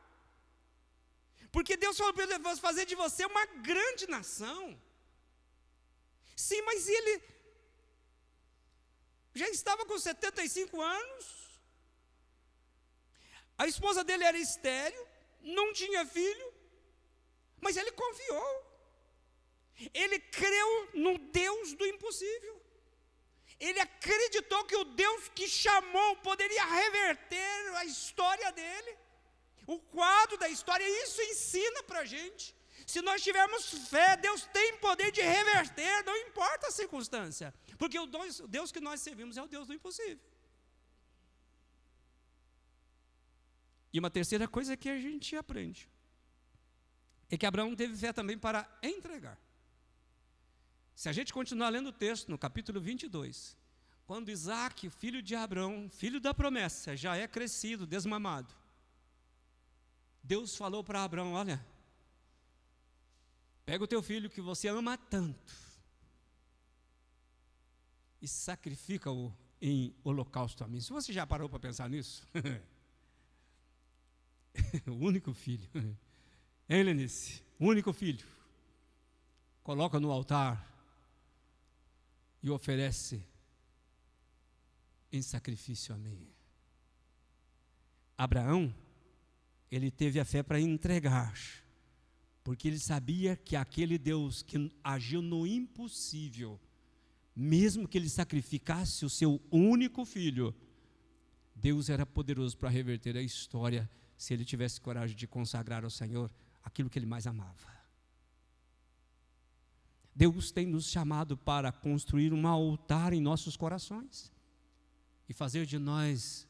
Porque Deus falou para ele: vou fazer de você uma grande nação. Sim, mas ele já estava com 75 anos. A esposa dele era estéril, não tinha filho, mas ele confiou. Ele creu no Deus do impossível. Ele acreditou que o Deus que chamou poderia reverter a história dele, o quadro da história. Isso ensina para a gente. Se nós tivermos fé, Deus tem poder de reverter, não importa a circunstância. Porque o Deus que nós servimos é o Deus do impossível. E uma terceira coisa que a gente aprende é que Abraão teve fé também para entregar. Se a gente continuar lendo o texto, no capítulo 22, quando Isaac, filho de Abraão, filho da promessa, já é crescido, desmamado, Deus falou para Abraão: olha, pega o teu filho que você ama tanto e sacrifica-o em holocausto a mim. Se você já parou para pensar nisso? O único filho, Helenice, o único filho, coloca no altar e oferece em sacrifício a mim. Abraão, ele teve a fé para entregar, porque ele sabia que aquele Deus que agiu no impossível, mesmo que ele sacrificasse o seu único filho, Deus era poderoso para reverter a história, se ele tivesse coragem de consagrar ao Senhor aquilo que ele mais amava. Deus tem nos chamado para construir um altar em nossos corações e fazer de nós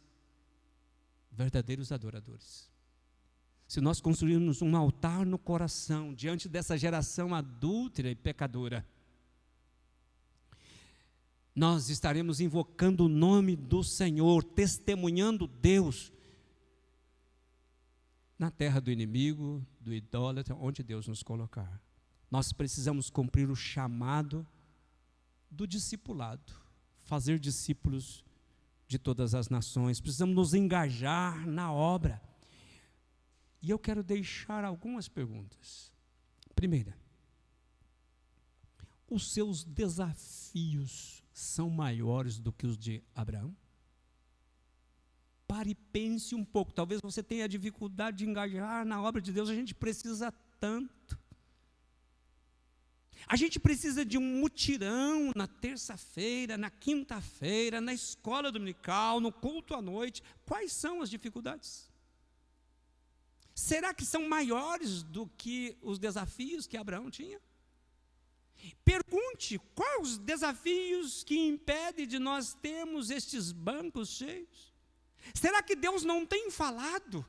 verdadeiros adoradores. Se nós construirmos um altar no coração diante dessa geração adúltera e pecadora, nós estaremos invocando o nome do Senhor, testemunhando Deus na terra do inimigo, do idólatra, onde Deus nos colocar. Nós precisamos cumprir o chamado do discipulado, fazer discípulos de todas as nações. Precisamos nos engajar na obra. E eu quero deixar algumas perguntas. Primeira, os seus desafios são maiores do que os de Abraão? Pare e pense um pouco. Talvez você tenha dificuldade de engajar na obra de Deus. A gente precisa tanto. A gente precisa de um mutirão na terça-feira, na quinta-feira, na escola dominical, no culto à noite. Quais são as dificuldades? Será que são maiores do que os desafios que Abraão tinha? Pergunte quais os desafios que impedem de nós termos estes bancos cheios. Será que Deus não tem falado?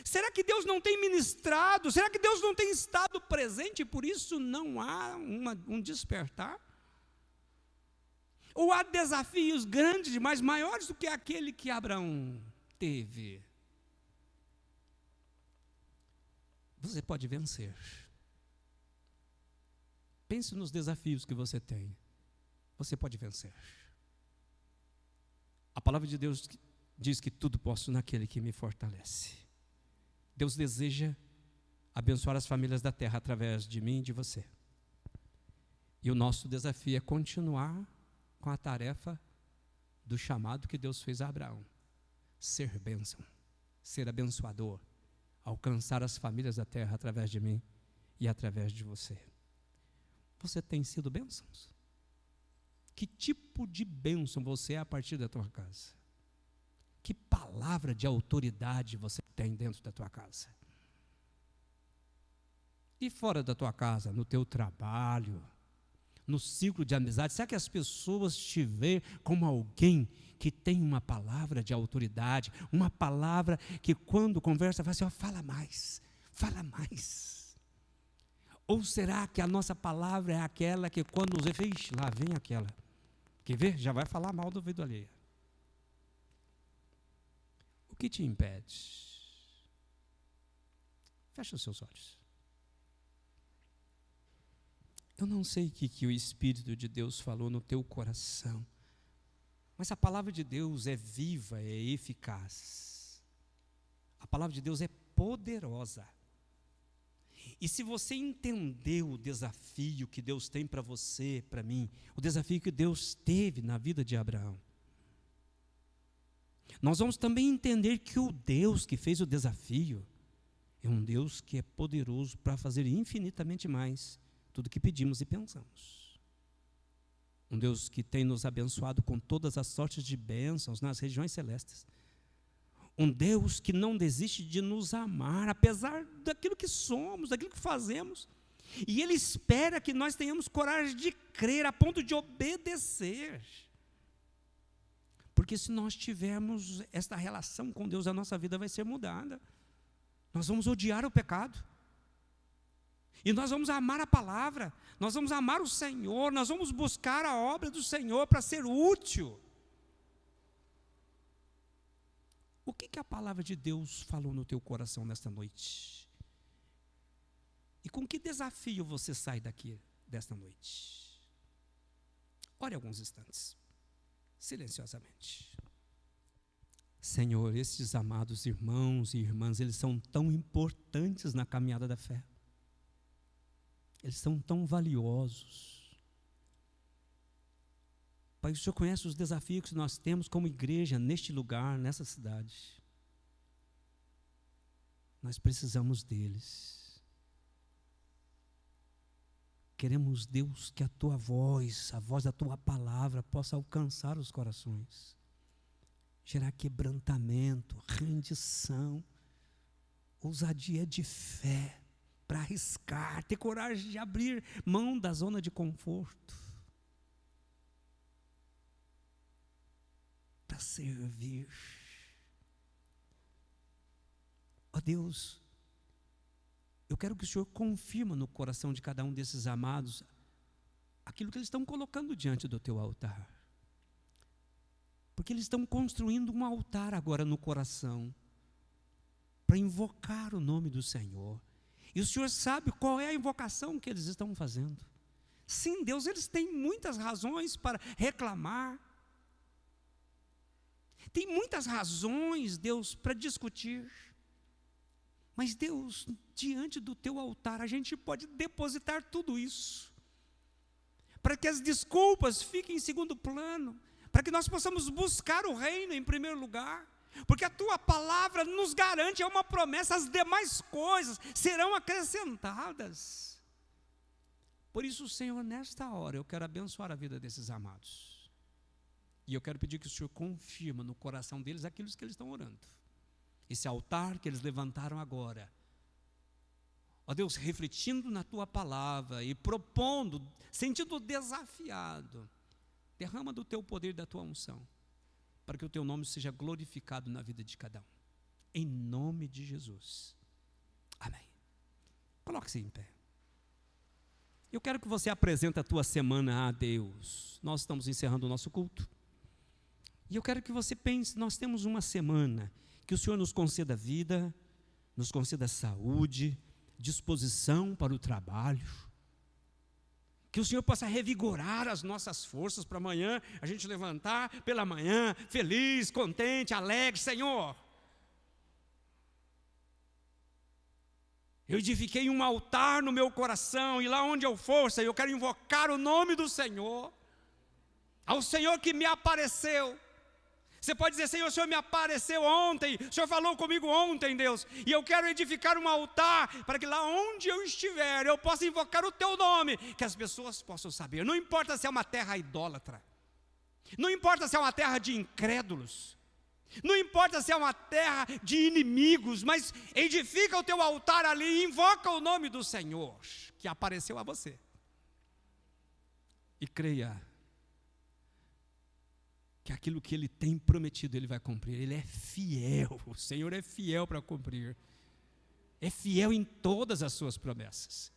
Será que Deus não tem ministrado? Será que Deus não tem estado presente e por isso não há um despertar? Ou há desafios grandes demais, maiores do que aquele que Abraão teve? Você pode vencer. Pense nos desafios que você tem. Você pode vencer. A palavra de Deus diz que tudo posso naquele que me fortalece. Deus deseja abençoar as famílias da terra através de mim e de você. E o nosso desafio é continuar com a tarefa do chamado que Deus fez a Abraão. Ser bênção, ser abençoador, alcançar as famílias da terra através de mim e através de você. Você tem sido bênçãos? Que tipo de bênção você é a partir da tua casa? Que palavra de autoridade você tem dentro da tua casa? E fora da tua casa, no teu trabalho, no ciclo de amizade, será que as pessoas te veem como alguém que tem uma palavra de autoridade, uma palavra que quando conversa, fala assim, ó, fala mais, fala mais? Ou será que a nossa palavra é aquela que quando nos vê, ixi, lá vem aquela, quer ver? Já vai falar mal do ouvido alheio. O que te impede? Fecha os seus olhos. Eu não sei o que o Espírito de Deus falou no teu coração, mas a palavra de Deus é viva, é eficaz. A palavra de Deus é poderosa. E se você entender o desafio que Deus tem para você, para mim, o desafio que Deus teve na vida de Abraão, nós vamos também entender que o Deus que fez o desafio é um Deus que é poderoso para fazer infinitamente mais tudo que pedimos e pensamos. Um Deus que tem nos abençoado com todas as sortes de bênçãos nas regiões celestes. Um Deus que não desiste de nos amar, apesar daquilo que somos, daquilo que fazemos. E Ele espera que nós tenhamos coragem de crer, a ponto de obedecer. Porque se nós tivermos esta relação com Deus, a nossa vida vai ser mudada. Nós vamos odiar o pecado. E nós vamos amar a palavra, nós vamos amar o Senhor, nós vamos buscar a obra do Senhor para ser útil. O que a palavra de Deus falou no teu coração nesta noite? E com que desafio você sai daqui desta noite? Ore alguns instantes, silenciosamente. Senhor, esses amados irmãos e irmãs, eles são tão importantes na caminhada da fé. Eles são tão valiosos. Pai, o Senhor conhece os desafios que nós temos como igreja neste lugar, nessa cidade. Nós precisamos deles. Queremos, Deus, que a Tua voz, a voz da Tua palavra, possa alcançar os corações. Gerar quebrantamento, rendição, ousadia de fé, para arriscar, ter coragem de abrir mão da zona de conforto, para servir. Ó Deus, eu quero que o Senhor confirma no coração de cada um desses amados aquilo que eles estão colocando diante do Teu altar, porque eles estão construindo um altar agora no coração, para invocar o nome do Senhor. E o Senhor sabe qual é a invocação que eles estão fazendo. Sim, Deus, eles têm muitas razões para reclamar. Tem muitas razões, Deus, para discutir. Mas, Deus, diante do Teu altar, a gente pode depositar tudo isso, para que as desculpas fiquem em segundo plano, para que nós possamos buscar o reino em primeiro lugar. Porque a Tua palavra nos garante, é uma promessa, as demais coisas serão acrescentadas. Por isso, Senhor, nesta hora, eu quero abençoar a vida desses amados. E eu quero pedir que o Senhor confirma no coração deles aquilo que eles estão orando. Esse altar que eles levantaram agora. Ó Deus, refletindo na Tua palavra e propondo, sentindo desafiado, derrama do Teu poder e da Tua unção, para que o Teu nome seja glorificado na vida de cada um. Em nome de Jesus. Amém. Coloque-se em pé. Eu quero que você apresente a tua semana a Deus. Nós estamos encerrando o nosso culto. E eu quero que você pense, nós temos uma semana, que o Senhor nos conceda vida, nos conceda saúde, disposição para o trabalho, que o Senhor possa revigorar as nossas forças para amanhã, a gente levantar pela manhã, feliz, contente, alegre, Senhor. Eu edifiquei um altar no meu coração, e lá onde eu for, Senhor, eu quero invocar o nome do Senhor, ao Senhor que me apareceu. Você pode dizer: Senhor, o Senhor me apareceu ontem, o Senhor falou comigo ontem, Deus, e eu quero edificar um altar, para que lá onde eu estiver, eu possa invocar o teu nome, que as pessoas possam saber. Não importa se é uma terra idólatra, não importa se é uma terra de incrédulos, não importa se é uma terra de inimigos, mas edifica o teu altar ali e invoca o nome do Senhor, que apareceu a você. E creia que aquilo que Ele tem prometido, Ele vai cumprir. Ele é fiel, o Senhor é fiel para cumprir. É fiel em todas as suas promessas.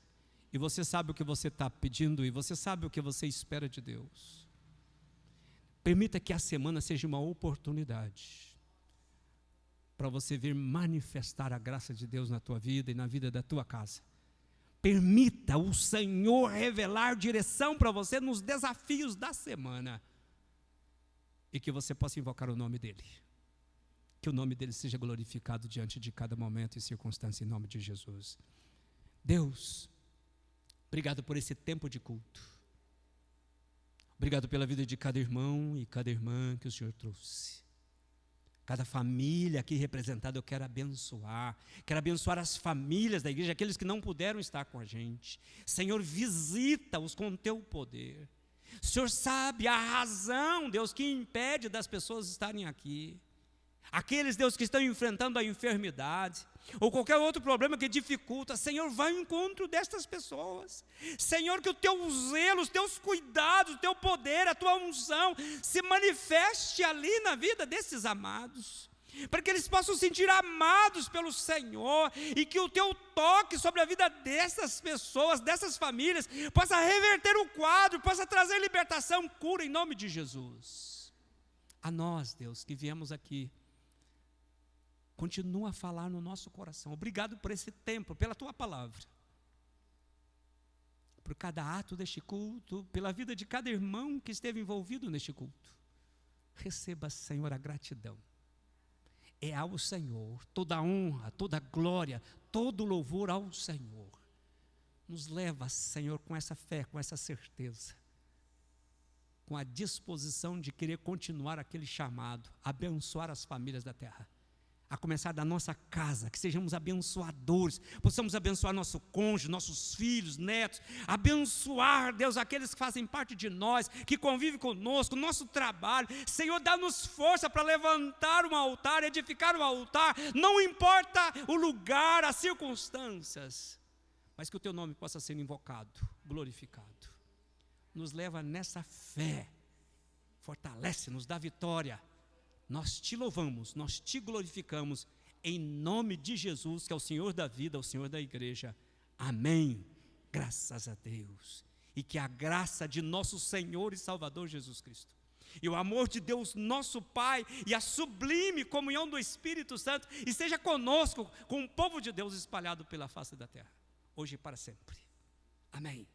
E você sabe o que você está pedindo, e você sabe o que você espera de Deus. Permita que a semana seja uma oportunidade para você ver manifestar a graça de Deus na tua vida e na vida da tua casa. Permita o Senhor revelar direção para você nos desafios da semana, e que você possa invocar o nome dEle. Que o nome dEle seja glorificado diante de cada momento e circunstância, em nome de Jesus. Deus, obrigado por esse tempo de culto. Obrigado pela vida de cada irmão e cada irmã que o Senhor trouxe. Cada família aqui representada eu quero abençoar. Quero abençoar as famílias da igreja, aqueles que não puderam estar com a gente. Senhor, visita-os com o teu poder. O Senhor sabe a razão, Deus, que impede das pessoas estarem aqui. Aqueles, Deus, que estão enfrentando a enfermidade, ou qualquer outro problema que dificulta, Senhor, vai ao encontro destas pessoas. Senhor, que o teu zelo, os teus cuidados, o teu poder, a tua unção se manifeste ali na vida desses amados, para que eles possam sentir amados pelo Senhor, e que o teu toque sobre a vida dessas pessoas, dessas famílias, possa reverter o quadro, possa trazer libertação, cura, em nome de Jesus. A nós, Deus, que viemos aqui, continua a falar no nosso coração. Obrigado por esse tempo, pela tua palavra, por cada ato deste culto, pela vida de cada irmão que esteve envolvido neste culto. Receba, Senhor, a gratidão. É ao Senhor toda a honra, toda a glória, todo o louvor ao Senhor. Nos leva, Senhor, com essa fé, com essa certeza, com a disposição de querer continuar aquele chamado, abençoar as famílias da terra, a começar da nossa casa, que sejamos abençoadores, possamos abençoar nosso cônjuge, nossos filhos, netos, abençoar, Deus, aqueles que fazem parte de nós, que convivem conosco, nosso trabalho. Senhor, dá-nos força para levantar um altar, edificar um altar, não importa o lugar, as circunstâncias, mas que o teu nome possa ser invocado, glorificado. Nos leva nessa fé, fortalece-nos, dá vitória. Nós te louvamos, nós te glorificamos, em nome de Jesus, que é o Senhor da vida, o Senhor da igreja. Amém. Graças a Deus. E que a graça de nosso Senhor e Salvador Jesus Cristo, e o amor de Deus nosso Pai, e a sublime comunhão do Espírito Santo, esteja conosco, com o povo de Deus espalhado pela face da terra, hoje e para sempre. Amém.